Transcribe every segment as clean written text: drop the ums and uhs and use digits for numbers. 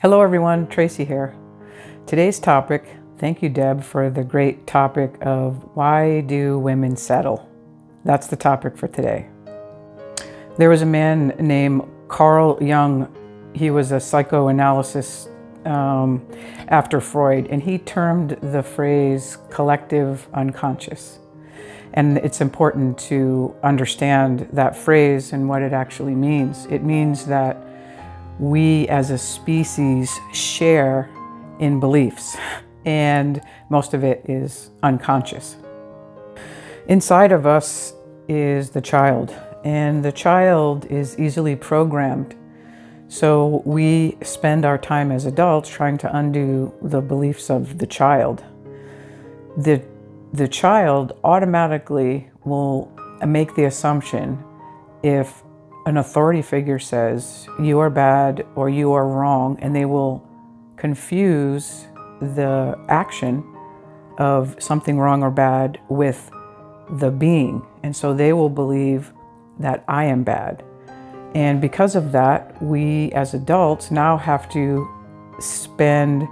Hello everyone, Tracy here. Today's topic, thank you Deb for the great topic of why do women settle? That's the topic for today. There was a man named Carl Jung. He was a psychoanalyst after Freud, and he termed the phrase collective unconscious. And it's important to understand that phrase and what it actually means. It means that we as a species share in beliefs, and most of it is unconscious. Inside of us is the child, and the child is easily programmed. So we spend our time as adults trying to undo the beliefs of the child. The child automatically will make the assumption if an authority figure says you are bad or you are wrong, and they will confuse the action of something wrong or bad with the being. And so they will believe that I am bad. And because of that, we as adults now have to spend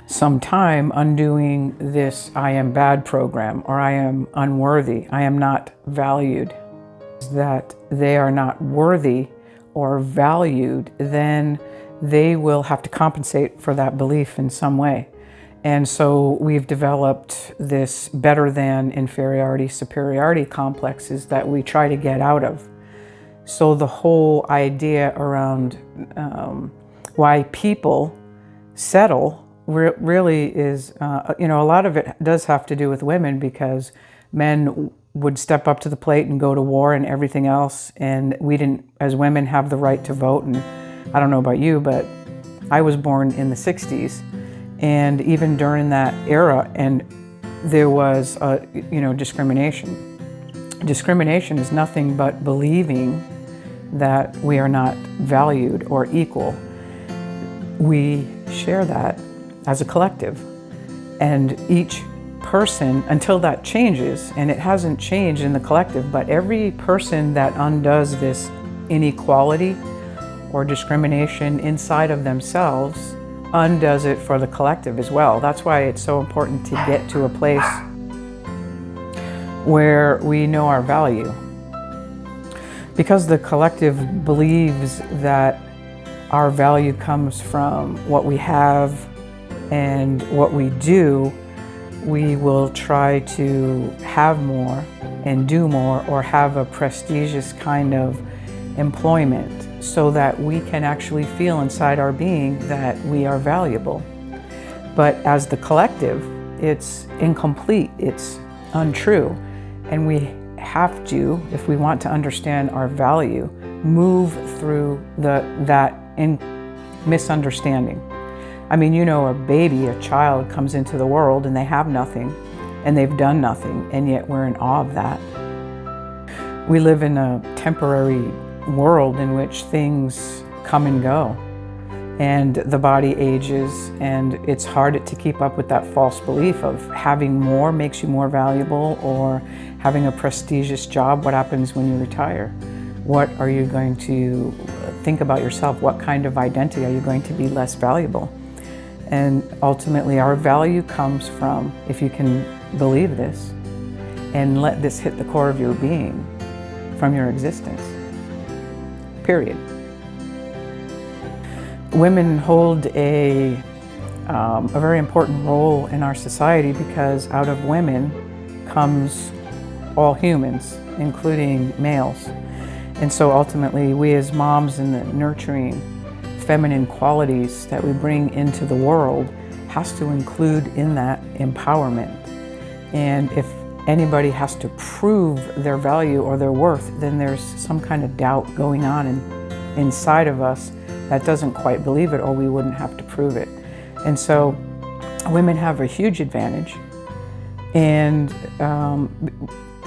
some time undoing this I am bad program, or I am unworthy, I am not valued. That they are not worthy or valued, then they will have to compensate for that belief in some way. And so we've developed this better than inferiority superiority complexes that we try to get out of. So the whole idea around why people settle really is, a lot of it does have to do with women, because men would step up to the plate and go to war and everything else, and we didn't, as women, have the right to vote. And I don't know about you, but I was born in the 60s, and even during that era, and there was discrimination. Discrimination is nothing but believing that we are not valued or equal. We share that as a collective, and each person, until that changes, and it hasn't changed in the collective, but every person that undoes this inequality or discrimination inside of themselves undoes it for the collective as well. That's why it's so important to get to a place where we know our value. Because the collective believes that our value comes from what we have and what we do, we will try to have more and do more, or have a prestigious kind of employment, so that we can actually feel inside our being that we are valuable. But as the collective, it's incomplete, it's untrue, and we have to, if we want to understand our value, move through that misunderstanding. I mean, a baby, a child comes into the world and they have nothing and they've done nothing, and yet we're in awe of that. We live in a temporary world in which things come and go, and the body ages, and it's hard to keep up with that false belief of having more makes you more valuable, or having a prestigious job. What happens when you retire? What are you going to think about yourself? What kind of identity are you going to be less valuable? And ultimately, our value comes from, if you can believe this and let this hit the core of your being, from your existence, period. Women hold a very important role in our society, because out of women comes all humans, including males. And so ultimately, we as moms, and the nurturing feminine qualities that we bring into the world has to include in that empowerment. And if anybody has to prove their value or their worth, then there's some kind of doubt going on inside of us that doesn't quite believe it, or we wouldn't have to prove it. And so women have a huge advantage, and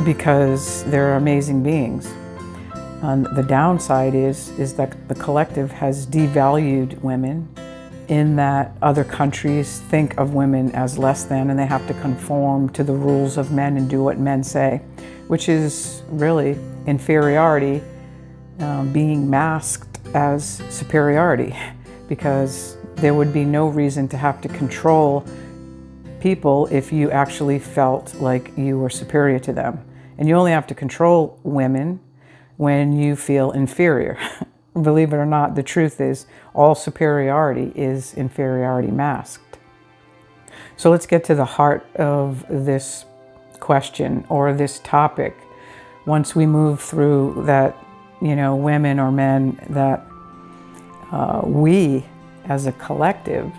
because they're amazing beings. The downside is that the collective has devalued women, in that other countries think of women as less than, and they have to conform to the rules of men and do what men say, which is really inferiority being masked as superiority. because there would be no reason to have to control people if you actually felt like you were superior to them. And you only have to control women when you feel inferior. Believe it or not, the truth is all superiority is inferiority masked. So let's get to the heart of this question or this topic. Once we move through that, women or men, that we as a collective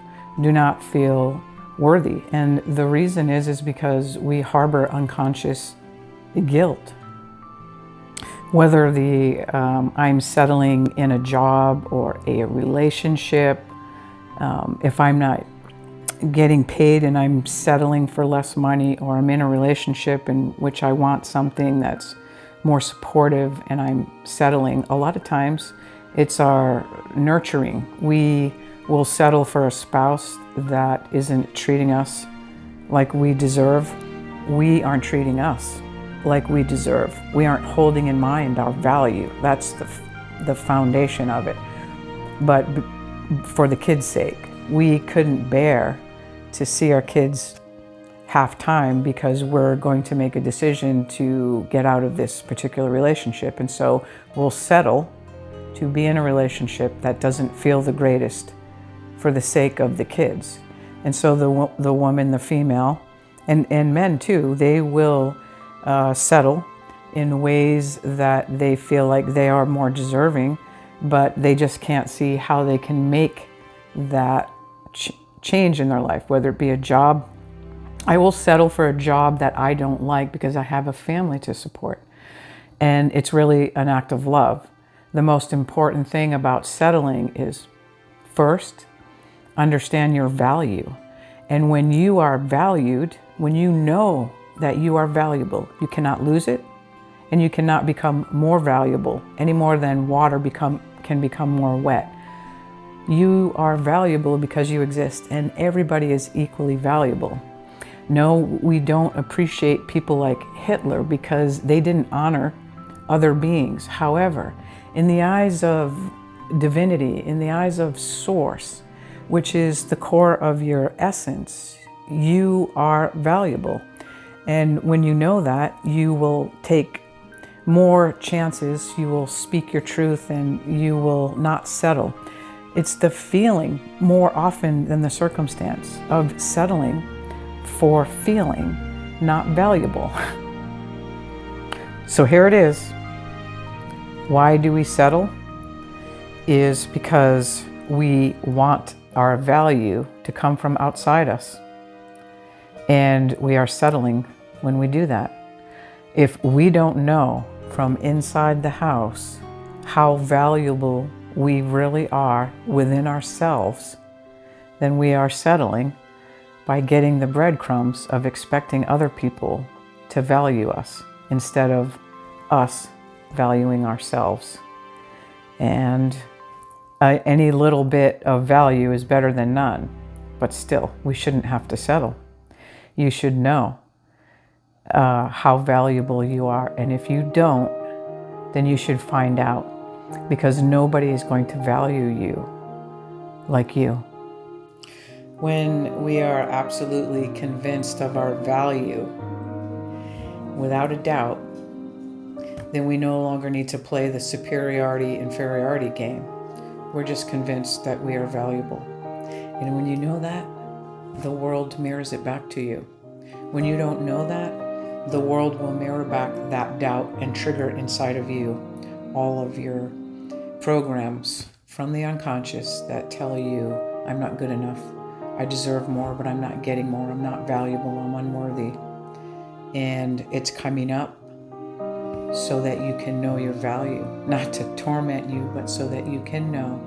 do not feel worthy. And the reason is because we harbor unconscious guilt. Whether I'm settling in a job or a relationship, if I'm not getting paid and I'm settling for less money, or I'm in a relationship in which I want something that's more supportive and I'm settling, a lot of times it's our nurturing. We will settle for a spouse that isn't treating us like we deserve. We aren't treating us like we deserve. We aren't holding in mind our value. That's the foundation of it. But for the kids' sake, we couldn't bear to see our kids half time because we're going to make a decision to get out of this particular relationship. And so we'll settle to be in a relationship that doesn't feel the greatest for the sake of the kids. And so the woman, the female, and men too, they will settle in ways that they feel like they are more deserving, but they just can't see how they can make that change in their life, whether it be a job. I will settle for a job that I don't like because I have a family to support. And it's really an act of love. The most important thing about settling is, first, understand your value. And when you are valued, when you know that you are valuable, you cannot lose it, and you cannot become more valuable any more than water can become more wet. You are valuable because you exist, and everybody is equally valuable. No, we don't appreciate people like Hitler because they didn't honor other beings. However, in the eyes of divinity, in the eyes of Source, which is the core of your essence, you are valuable. And when you know that, you will take more chances, you will speak your truth, and you will not settle. It's the feeling more often than the circumstance of settling for feeling not valuable. So here it is. Why do we settle? Is because we want our value to come from outside us. And we are settling when we do that. If we don't know from inside the house how valuable we really are within ourselves, then we are settling by getting the breadcrumbs of expecting other people to value us instead of us valuing ourselves. And any little bit of value is better than none, but still, we shouldn't have to settle. You should know how valuable you are, and if you don't, then you should find out, because nobody is going to value you like you. When we are absolutely convinced of our value, without a doubt, then we no longer need to play the superiority-inferiority game. We're just convinced that we are valuable. And when you know that, the world mirrors it back to you. When you don't know that, the world will mirror back that doubt and trigger inside of you all of your programs from the unconscious that tell you, I'm not good enough. I deserve more, but I'm not getting more. I'm not valuable. I'm unworthy. And it's coming up so that you can know your value, not to torment you, but so that you can know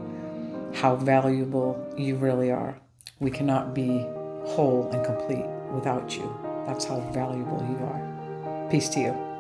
how valuable you really are. We cannot be whole and complete without you. That's how valuable you are. Peace to you.